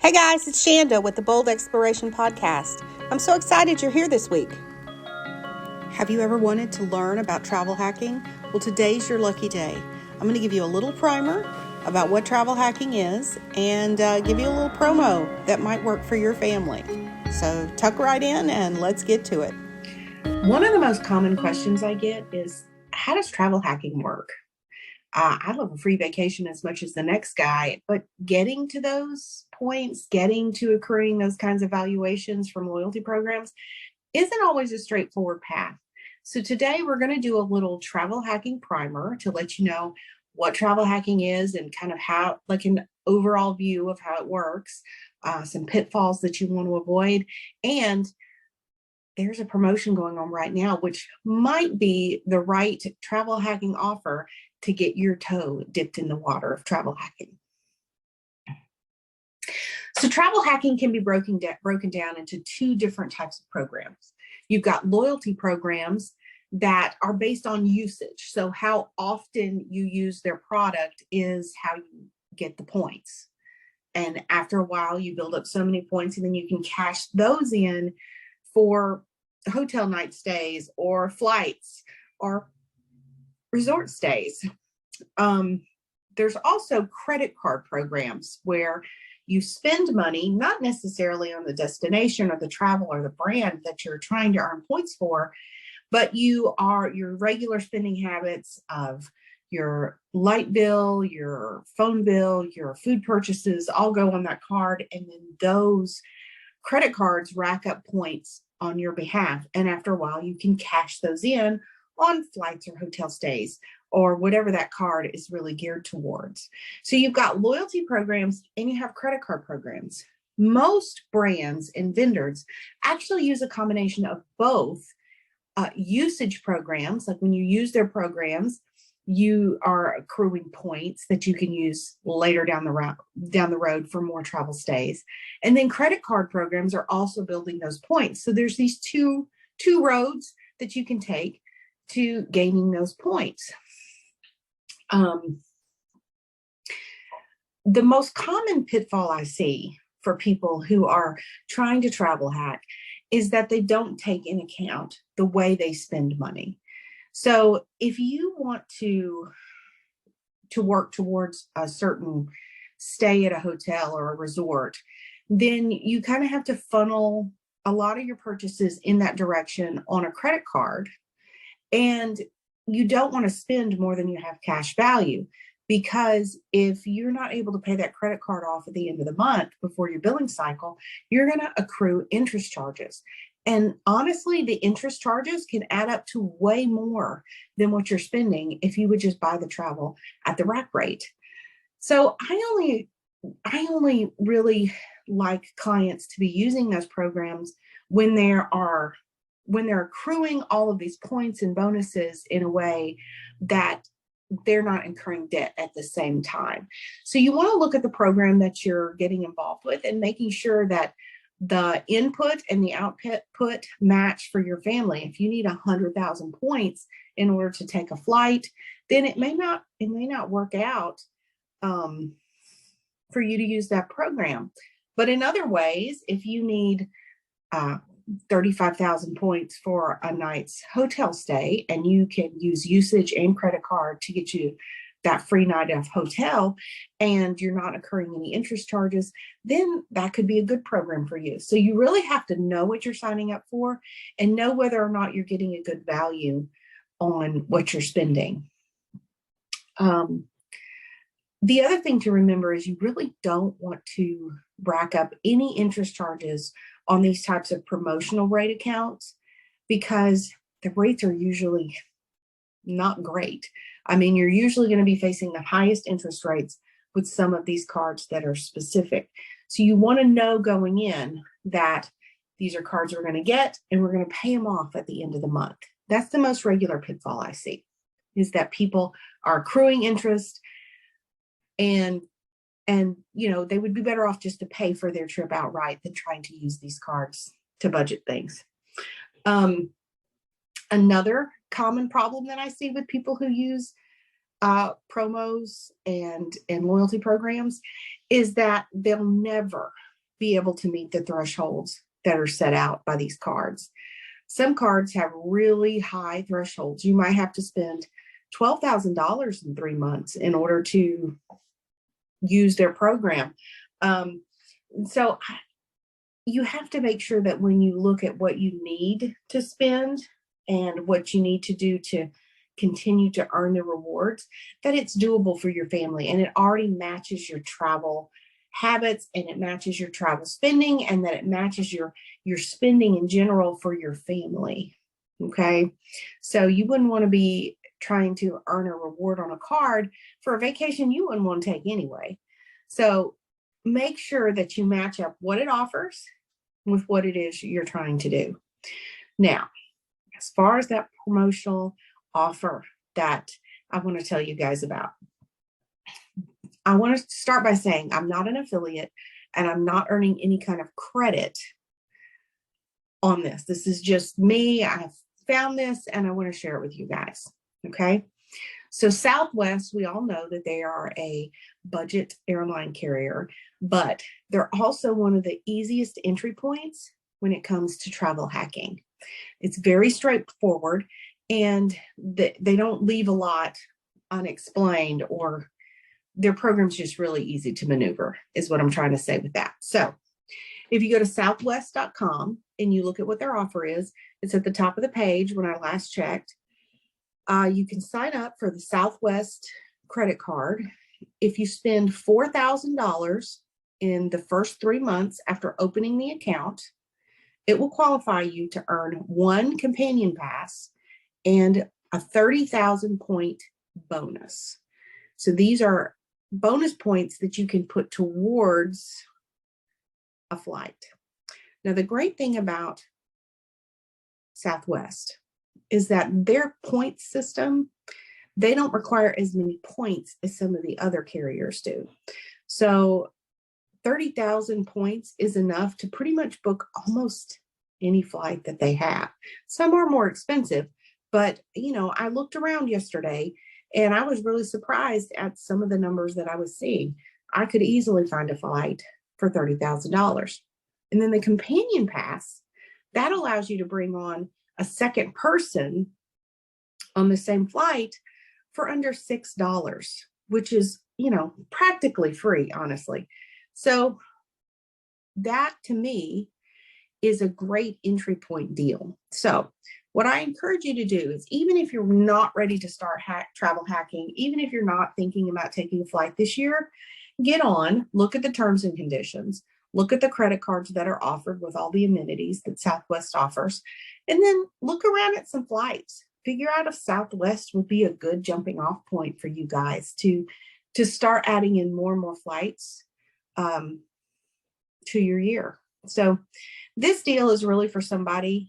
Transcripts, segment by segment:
Hey guys, it's Shanda with the Bold Exploration Podcast. I'm so excited you're here this week. Have you ever wanted to learn about travel hacking? Well, today's your lucky day. I'm going to give you a little primer about what travel hacking is and give you a little promo that might work for your family. So tuck right in and let's get to it. One of the most common questions I get is, how does travel hacking work? I love a free vacation as much as the next guy, but getting to those points, getting to accruing those kinds of valuations from loyalty programs isn't always a straightforward path. So today we're going to do a little travel hacking primer to let you know what travel hacking is and kind of how, like an overall view of how it works, some pitfalls that you want to avoid, and there's a promotion going on right now, which might be the right travel hacking offer to get your toe dipped in the water of travel hacking. So travel hacking can be broken down into two different types of programs. You've got loyalty programs that are based on usage. So how often you use their product is how you get the points. And after a while, you build up so many points, and then you can cash those in for hotel night stays or flights or resort stays. There's also credit card programs where you spend money, not necessarily on the destination or the travel or the brand that you're trying to earn points for, but your regular spending habits of your light bill, your phone bill, your food purchases all go on that card. And then those credit cards rack up points on your behalf. And after a while, you can cash those in on flights or hotel stays or whatever that card is really geared towards. So you've got loyalty programs and you have credit card programs. Most brands and vendors actually use a combination of both. Usage programs, like when you use their programs, you are accruing points that you can use later down the road for more travel stays. And then credit card programs are also building those points. So there's these two roads that you can take to gaining those points. The most common pitfall I see for people who are trying to travel hack is that they don't take into account the way they spend money. So if you want to work towards a certain stay at a hotel or a resort, then you kind of have to funnel a lot of your purchases in that direction on a credit card. And you don't want to spend more than you have cash value, because if you're not able to pay that credit card off at the end of the month before your billing cycle, you're going to accrue interest charges. And honestly, the interest charges can add up to way more than what you're spending if you would just buy the travel at the rack rate. So I only really like clients to be using those programs when they're accruing all of these points and bonuses in a way that they're not incurring debt at the same time. So you want to look at the program that you're getting involved with and making sure that the input and the output match for your family. If you need 100,000 points in order to take a flight, then it may not work out for you to use that program. But in other ways, if you need 35,000 points for a night's hotel stay, and you can use usage and credit card to get you that free night of hotel, and you're not incurring any interest charges, then that could be a good program for you. So you really have to know what you're signing up for and know whether or not you're getting a good value on what you're spending. The other thing to remember is you really don't want to rack up any interest charges on these types of promotional rate accounts, because the rates are usually not great. I mean, you're usually going to be facing the highest interest rates with some of these cards that are specific. So you want to know going in that these are cards we're going to get and we're going to pay them off at the end of the month. That's the most regular pitfall I see, is that people are accruing interest and they would be better off just to pay for their trip outright than trying to use these cards to budget things. Another common problem that I see with people who use promos and loyalty programs is that they'll never be able to meet the thresholds that are set out by these cards. Some cards have really high thresholds. You might have to spend $12,000 in 3 months in order to use their program. So you have to make sure that when you look at what you need to spend and what you need to do to continue to earn the rewards, that it's doable for your family and it already matches your travel habits and it matches your travel spending and that it matches your spending in general for your family. Okay. So you wouldn't want to be trying to earn a reward on a card for a vacation you wouldn't want to take anyway. So make sure that you match up what it offers with what it is you're trying to do. Now, as far as that promotional offer that I want to tell you guys about, I want to start by saying I'm not an affiliate and I'm not earning any kind of credit on this. This is just me. I've found this and I want to share it with you guys. Okay. So Southwest, we all know that they are a budget airline carrier, but they're also one of the easiest entry points when it comes to travel hacking. It's very straightforward and they don't leave a lot unexplained, or their program's just really easy to maneuver is what I'm trying to say with that. So if you go to southwest.com and you look at what their offer is, it's at the top of the page when I last checked. You can sign up for the Southwest credit card. If you spend $4,000 in the first 3 months after opening the account, it will qualify you to earn 1 companion pass and a 30,000 point bonus. So these are bonus points that you can put towards a flight. Now, the great thing about Southwest is that their point system, they don't require as many points as some of the other carriers do. So 30,000 points is enough to pretty much book almost any flight that they have. Some are more expensive, but I looked around yesterday and I was really surprised at some of the numbers that I was seeing. I could easily find a flight for $30,000. And then the companion pass, that allows you to bring on a second person on the same flight for under $6, which is, practically free, honestly. So that to me is a great entry point deal. So what I encourage you to do is, even if you're not ready to start travel hacking, even if you're not thinking about taking a flight this year, get on, look at the terms and conditions, look at the credit cards that are offered with all the amenities that Southwest offers, and then look around at some flights. Figure out if Southwest would be a good jumping off point for you guys to start adding in more and more flights to your year. So this deal is really for somebody,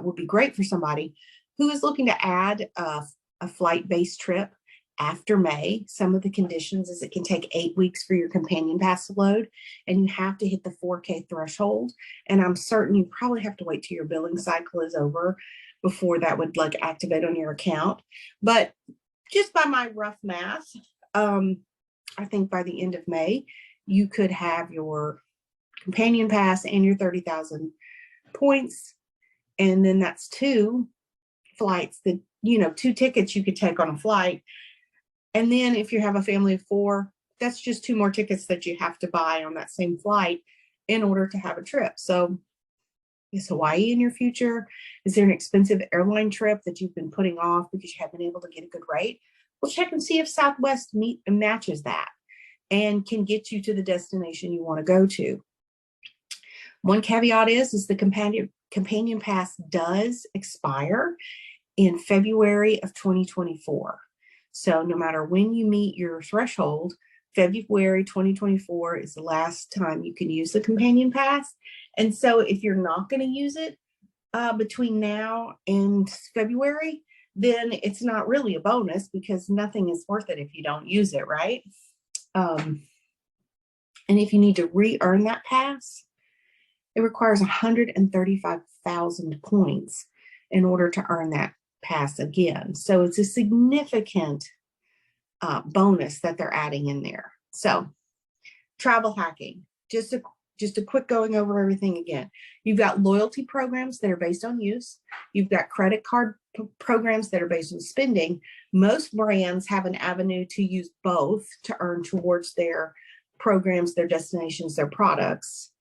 would be great for somebody who is looking to add a flight-based trip after May. Some of the conditions is it can take 8 weeks for your companion pass to load, and you have to hit the 4K threshold. And I'm certain you probably have to wait till your billing cycle is over before that would activate on your account. But just by my rough math, I think by the end of May, you could have your companion pass and your 30,000 points. And then that's 2 flights that, 2 tickets you could take on a flight. And then if you have a family of 4, that's just 2 more tickets that you have to buy on that same flight in order to have a trip. So is Hawaii in your future? Is there an expensive airline trip that you've been putting off because you haven't been able to get a good rate? Well, check and see if Southwest matches that and can get you to the destination you want to go to. One caveat is the companion pass does expire in February of 2024. So no matter when you meet your threshold, February 2024 is the last time you can use the companion pass. And so if you're not going to use it between now and February, then it's not really a bonus because nothing is worth it if you don't use it, right? And if you need to re-earn that pass, it requires 135,000 points in order to earn that pass again. So it's a significant bonus that they're adding in there. So travel hacking, just just a quick going over everything again. You've got loyalty programs that are based on use. You've got credit card programs that are based on spending. Most brands have an avenue to use both to earn towards their programs, their destinations, their products.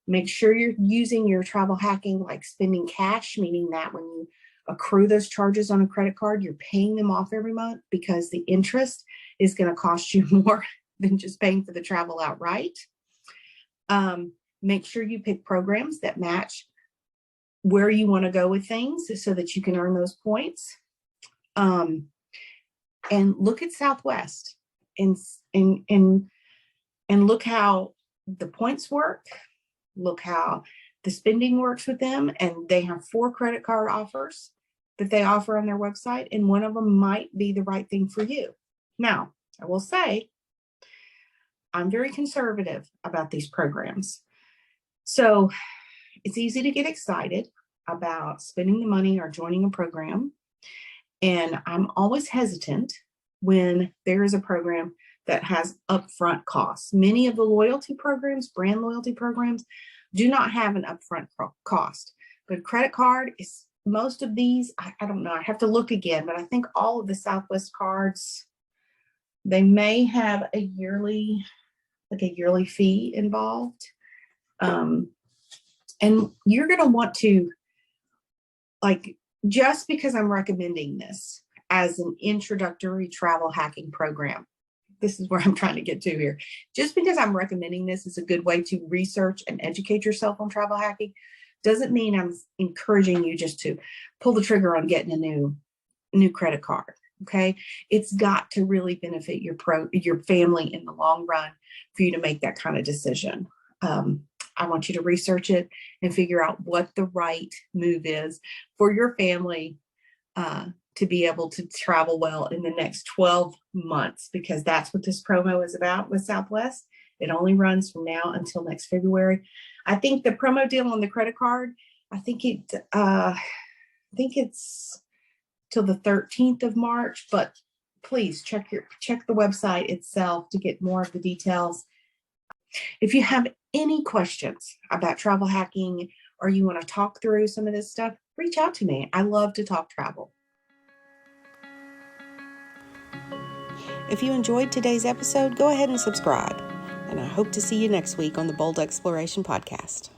Make sure you're using your travel hacking like spending cash, meaning that when you accrue those charges on a credit card, you're paying them off every month, because the interest is going to cost you more than just paying for the travel outright. Make sure you pick programs that match where you want to go with things so that you can earn those points. And look at Southwest and look how the points work. Look how the spending works with them. And they have 4 credit card offers that they offer on their website, and one of them might be the right thing for you. Now, I will say, I'm very conservative about these programs. So it's easy to get excited about spending the money or joining a program. And I'm always hesitant when there is a program that has upfront costs. Many of the loyalty programs, brand loyalty programs, do not have an upfront cost. But credit card is, most of these, I don't know, I have to look again, but I think all of the Southwest cards, they may have a yearly fee involved. And you're going to want to, like, just because I'm recommending this as an introductory travel hacking program, this is where I'm trying to get to here. Just because I'm recommending this is a good way to research and educate yourself on travel hacking, doesn't mean I'm encouraging you just to pull the trigger on getting a new credit card. Okay. It's got to really benefit your family in the long run for you to make that kind of decision. I want you to research it and figure out what the right move is for your family to be able to travel well in the next 12 months, because that's what this promo is about with Southwest. It only runs from now until next February. I think the promo deal on the credit card, I think it's till the 13th of March, but please check the website itself to get more of the details. If you have any questions about travel hacking, or you want to talk through some of this stuff, reach out to me. I love to talk travel. If you enjoyed today's episode, go ahead and subscribe. And I hope to see you next week on the Bold Exploration Podcast.